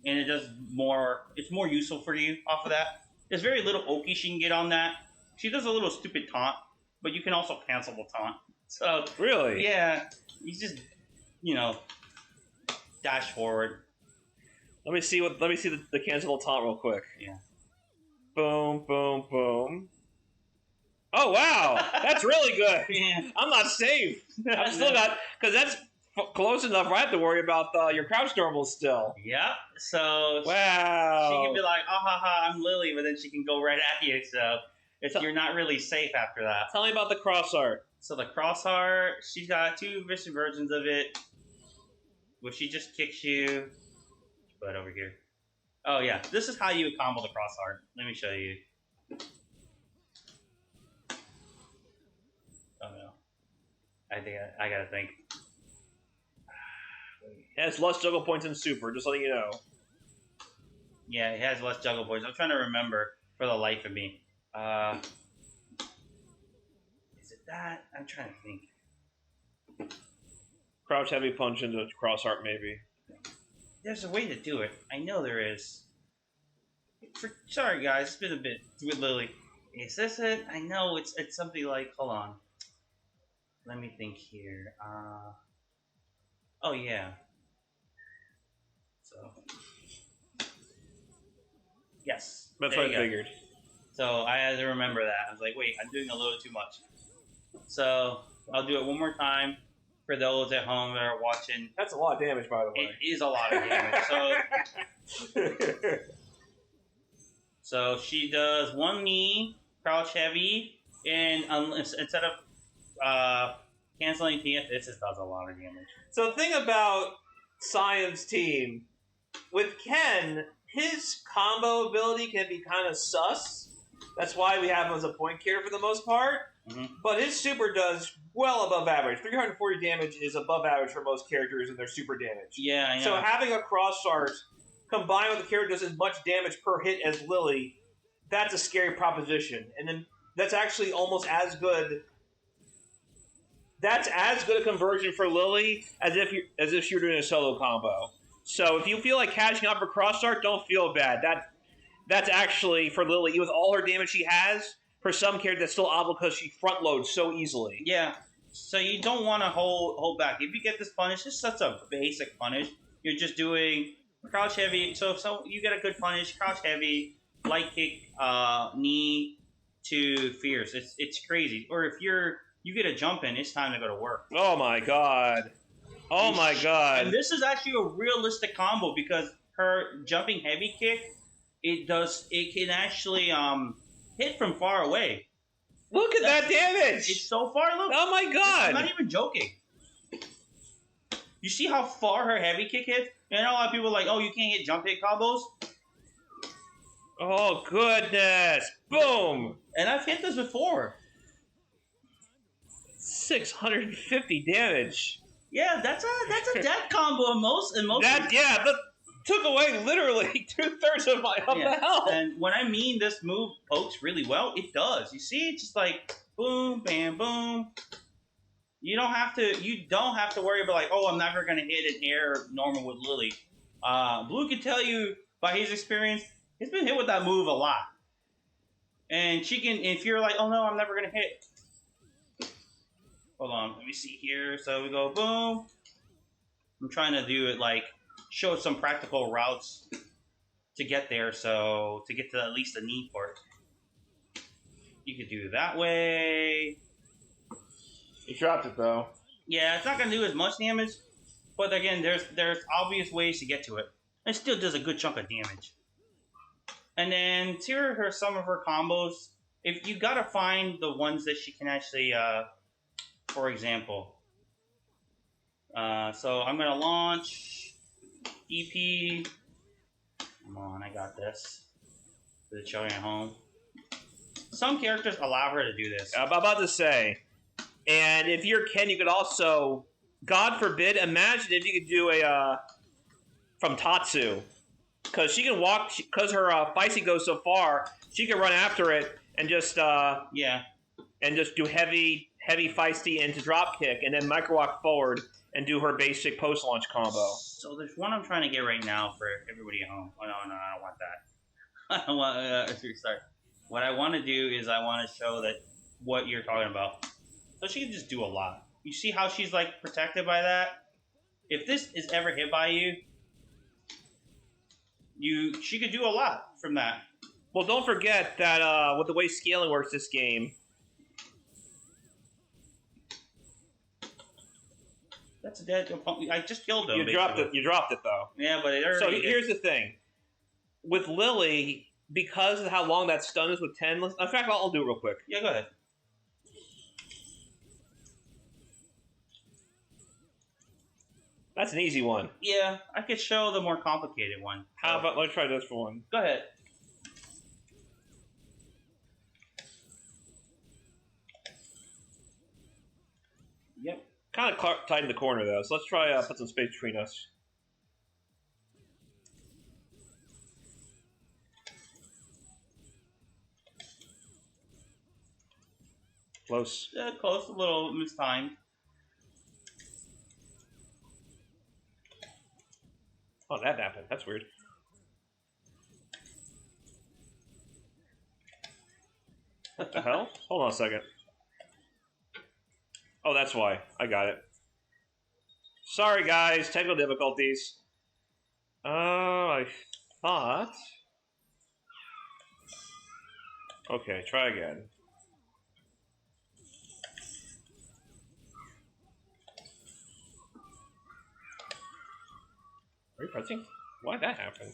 Speaker 2: And it does more, it's more useful for you off of that. There's very little Oki she can get on that. She does a little stupid taunt, but you can also cancel the taunt. So
Speaker 1: really,
Speaker 2: yeah, you just dash forward.
Speaker 1: Let me see the cancelable taunt real quick.
Speaker 2: Yeah.
Speaker 1: Boom, boom, boom. Oh wow, that's really good.
Speaker 2: Yeah.
Speaker 1: I'm not safe. I'm still not, because that's close enough. I have to worry about your crouch normals still.
Speaker 2: Yep. So
Speaker 1: wow,
Speaker 2: she can be like, "Oh ha ha, I'm Lili," but then she can go right at you. So you're not really safe after that.
Speaker 1: Tell me about the cross art.
Speaker 2: So the cross art, she's got 2 different versions of it, where she just kicks you. But over here. Oh yeah, this is how you would combo the cross art. Let me show you. Oh no, I think I gotta think.
Speaker 1: It has less juggle points in Super, just letting you know.
Speaker 2: Yeah, it has less juggle points. I'm trying to remember for the life of me. Is it that? I'm trying to think.
Speaker 1: Crouch heavy punch into cross art, maybe.
Speaker 2: There's a way to do it. I know there is. Sorry guys, it's been a bit with Lili. Is this it? I know it's something like, hold on. Let me think here. Oh yeah. So yes.
Speaker 1: That's what I figured.
Speaker 2: So I had to remember that. I was like, wait, I'm doing a little too much. So I'll do it one more time for those at home that are watching.
Speaker 1: That's a lot of damage, by the way.
Speaker 2: It is a lot of damage. So she does 1 knee, crouch heavy, and instead of canceling TF, this just does a lot of damage.
Speaker 1: So the thing about Siam's team, with Ken, his combo ability can be kind of sus. That's why we have him as a point carrier for the most part.
Speaker 2: Mm-hmm.
Speaker 1: But his super does well above average. 340 damage is above average for most characters in their super damage.
Speaker 2: Yeah, I know.
Speaker 1: So having a cross art combined with a character that does as much damage per hit as Lili, that's a scary proposition. And then that's actually almost as good. That's as good a conversion for Lili as if you're doing a solo combo. So if you feel like catching up for cross art, don't feel bad. That's actually for Lili, with all her damage she has, for some character that's still awful because she front loads so easily.
Speaker 2: Yeah. So you don't want to hold back. If you get this punish, it's such a basic punish. You're just doing crouch heavy. So you get a good punish, crouch heavy, light kick, knee to fierce. It's crazy. Or if you get a jump in, it's time to go to work.
Speaker 1: Oh my god. Oh my god.
Speaker 2: And this is actually a realistic combo because her jumping heavy kick, it can actually hit from far away.
Speaker 1: Look at that damage!
Speaker 2: It's so far, look.
Speaker 1: Oh my god!
Speaker 2: I'm not even joking. You see how far her heavy kick hits? And a lot of people are like, oh, you can't hit jump hit combos?
Speaker 1: Oh, goodness! Boom!
Speaker 2: And I've hit this before.
Speaker 1: 650 damage.
Speaker 2: Yeah, that's a death combo in most.
Speaker 1: That took away literally 2/3 of the health.
Speaker 2: And when I mean this move pokes really well, it does. You see, it's just like boom, bam, boom. You don't have to worry about like, oh, I'm never gonna hit an air normal with Lili. Blue can tell you by his experience, he's been hit with that move a lot. And she can, if you're like, oh no, I'm never gonna hit. Hold on, let me see here. So we go boom. I'm trying to do it like show some practical routes to get there. So to get to at least the knee part, you could do it that way.
Speaker 1: You dropped it though.
Speaker 2: Yeah, it's not gonna do as much damage, but again, there's obvious ways to get to it. It still does a good chunk of damage. And then here are some of her combos. If you gotta find the ones that she can actually, for example. So I'm gonna launch EP. Come on, I got this. For the children at home. Some characters allow her to do this.
Speaker 1: I'm about to say. And if you're Ken, you could also, God forbid, imagine if you could do a, from Tatsu. Because she can walk, because her Feisty goes so far, she can run after it and just,
Speaker 2: yeah.
Speaker 1: And just do heavy Feisty into drop kick, and then micro walk forward and do her basic post-launch combo.
Speaker 2: So there's one I'm trying to get right now for everybody at home. Oh, no, I don't want that. I don't want to restart. What I want to do is I want to show that what you're talking about. So she can just do a lot. You see how she's like protected by that? If this is ever hit by you, she could do a lot from that.
Speaker 1: Well, don't forget that with the way scaling works this game.
Speaker 2: That's a dead. I just killed him.
Speaker 1: You dropped it though.
Speaker 2: Yeah, but
Speaker 1: so here's the thing. With Lili, because of how long that stun is with 10, in fact, I'll do it real quick.
Speaker 2: Yeah, go ahead.
Speaker 1: That's an easy one.
Speaker 2: Yeah, I could show the more complicated one.
Speaker 1: How about, let's try this for one.
Speaker 2: Go ahead. Yep.
Speaker 1: Kind of tight in the corner, though, so let's try put some space between us. Close.
Speaker 2: Yeah, close, a little mistimed.
Speaker 1: Oh, that happened. That's weird. What the hell? Hold on a second. Oh, that's why. I got it. Sorry, guys. Technical difficulties. I thought... Okay, try again. Are you pressing? Why'd that happen?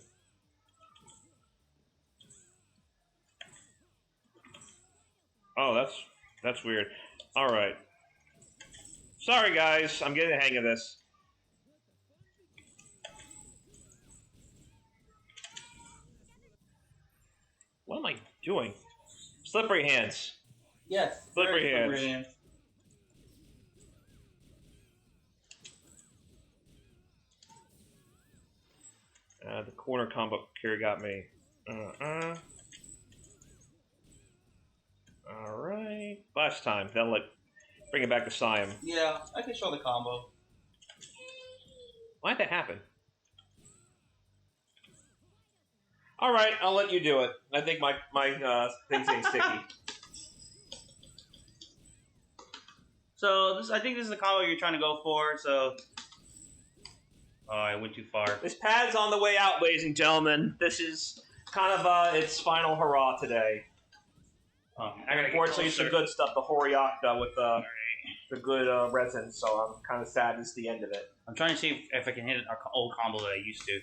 Speaker 1: Oh, that's weird. Alright. Sorry, guys. I'm getting the hang of this. What am I doing? Slippery hands.
Speaker 2: Yes.
Speaker 1: Slippery hands. The corner combo here got me. Alright. Last time. Then bring it back to Siam.
Speaker 2: Yeah, I can show the combo.
Speaker 1: Why'd that happen? Alright, I'll let you do it. I think my thing's getting sticky.
Speaker 2: So I think this is the combo you're trying to go for, so... Oh, I went too far.
Speaker 1: This pad's on the way out, ladies and gentlemen. This is kind of its final hurrah today. And unfortunately, it's the good stuff, the Horiaka with the good resin, so I'm kind of sad this is the end of it.
Speaker 2: I'm trying to see if I can hit an old combo that I used to.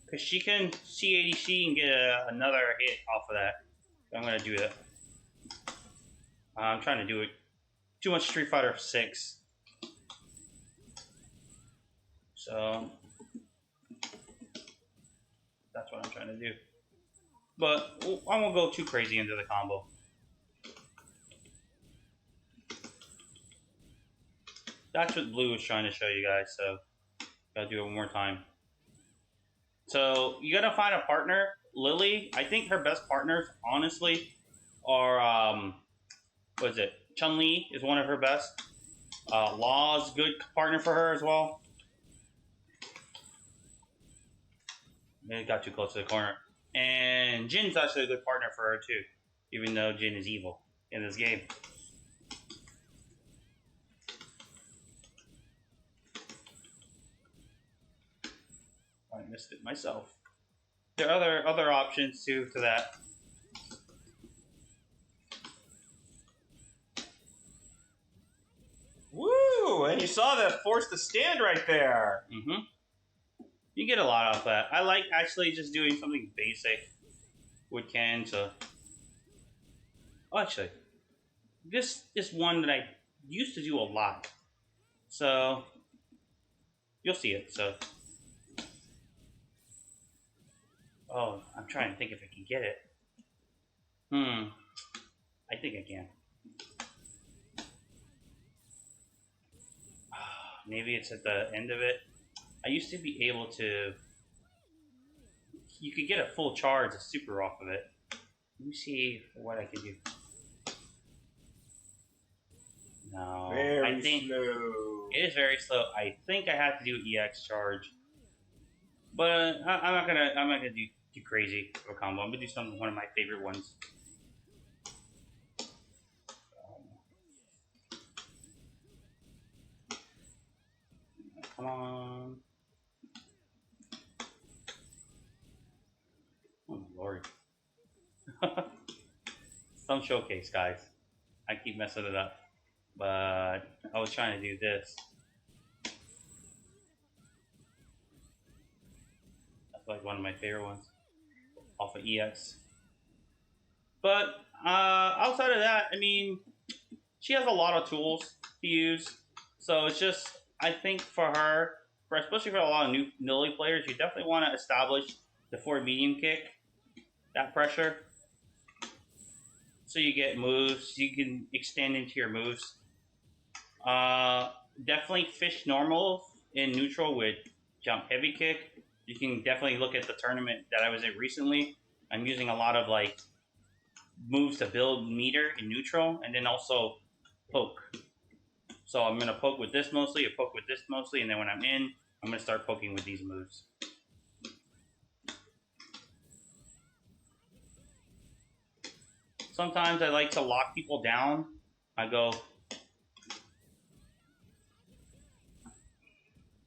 Speaker 2: Because she can C80C and get another hit off of that. So I'm going to do that. I'm trying to do it. Too much Street Fighter 6. So that's what I'm trying to do. But I won't go too crazy into the combo. That's what Blue was trying to show you guys, so gotta do it one more time. So you gotta find a partner. Lili, I think her best partners, honestly, are what is it? Chun-Li is one of her best. Law's good partner for her as well. It got too close to the corner. And Jin's actually a good partner for her too, even though Jin is evil in this game. I missed it myself. There are other options too to that.
Speaker 1: Woo! And you saw that force to stand right there.
Speaker 2: Mm-hmm. You get a lot out of that. I like actually just doing something basic with Ken. So, actually, this is one that I used to do a lot. So, you'll see it. So, oh, I'm trying to think if I can get it. I think I can. Maybe it's at the end of it. I used to be able to. You could get a full charge of super off of it. Let me see what I can do. No, I think
Speaker 1: slow.
Speaker 2: it is very slow. I think I have to do EX charge, but I'm not gonna do too crazy of a combo. I'm gonna do one of my favorite ones. Come on. Oh my lord. Some showcase, guys. I keep messing it up. But I was trying to do this. That's like one of my favorite ones. Off of EX. But outside of that, I mean, she has a lot of tools to use. So it's just, I think for her, especially for a lot of new Lili players, you definitely want to establish the forward medium kick, that pressure. So you get moves, you can extend into your moves. Definitely fish normal in neutral with jump heavy kick. You can definitely look at the tournament that I was in recently. I'm using a lot of like moves to build meter in neutral, and then also poke. So I'm gonna poke with this mostly, or poke with this mostly, and then when I'm in, I'm gonna start poking with these moves. Sometimes I like to lock people down. I go.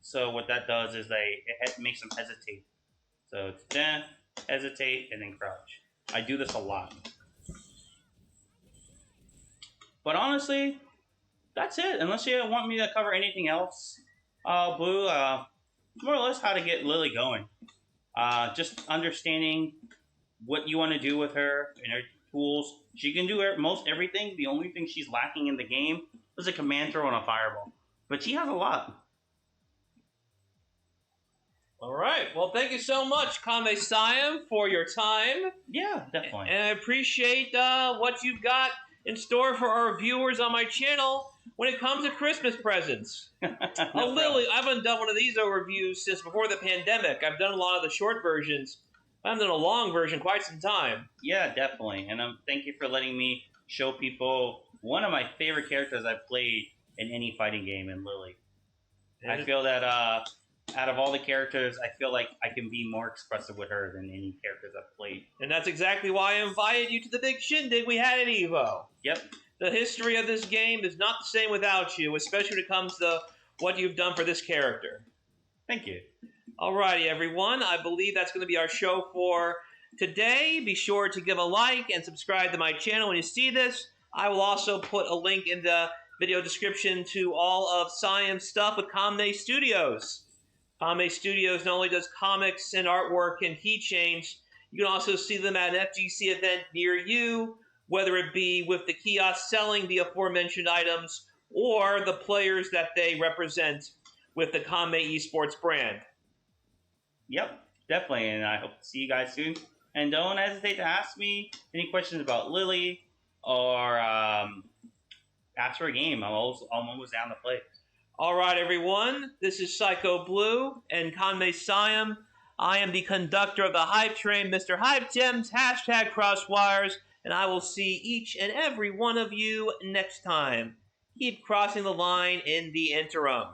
Speaker 2: So what that does is it makes them hesitate. So it's hesitate, and then crouch. I do this a lot. But honestly, that's it. Unless you want me to cover anything else, Blue, more or less how to get Lili going. Just understanding what you want to do with her and her tools. She can do most everything. The only thing she's lacking in the game is a command throw and a fireball. But she has a lot.
Speaker 1: All right. Well, thank you so much, Kanme Siam, for your time.
Speaker 2: Yeah, definitely.
Speaker 1: And I appreciate what you've got in store for our viewers on my channel when it comes to Christmas presents.
Speaker 2: No
Speaker 1: Lili, I haven't done one of these overviews since before the pandemic. I've done a lot of the short versions. I haven't done a long version quite some time.
Speaker 2: Yeah, definitely. And thank you for letting me show people one of my favorite characters I've played in any fighting game in Lili. I feel that out of all the characters, I feel like I can be more expressive with her than any characters I've played.
Speaker 1: And that's exactly why I invited you to the big shindig we had at EVO.
Speaker 2: Yep.
Speaker 1: The history of this game is not the same without you, especially when it comes to what you've done for this character.
Speaker 2: Thank you.
Speaker 1: Alrighty, everyone. I believe that's going to be our show for today. Be sure to give a like and subscribe to my channel when you see this. I will also put a link in the video description to all of Siam's stuff with Kanme Studios. Kanme Studios not only does comics and artwork and keychains, you can also see them at an FGC event near you, whether it be with the kiosk selling the aforementioned items or the players that they represent with the Kanme Esports brand.
Speaker 2: Yep, definitely, and I hope to see you guys soon. And don't hesitate to ask me any questions about Lili or ask for a game. I'm almost down to play.
Speaker 1: Alright, everyone, this is Psycho Blue and Kanme Siam. I am the conductor of the Hype Train, Mr. Hype Gems, hashtag Crosswires, and I will see each and every one of you next time. Keep crossing the line in the interim.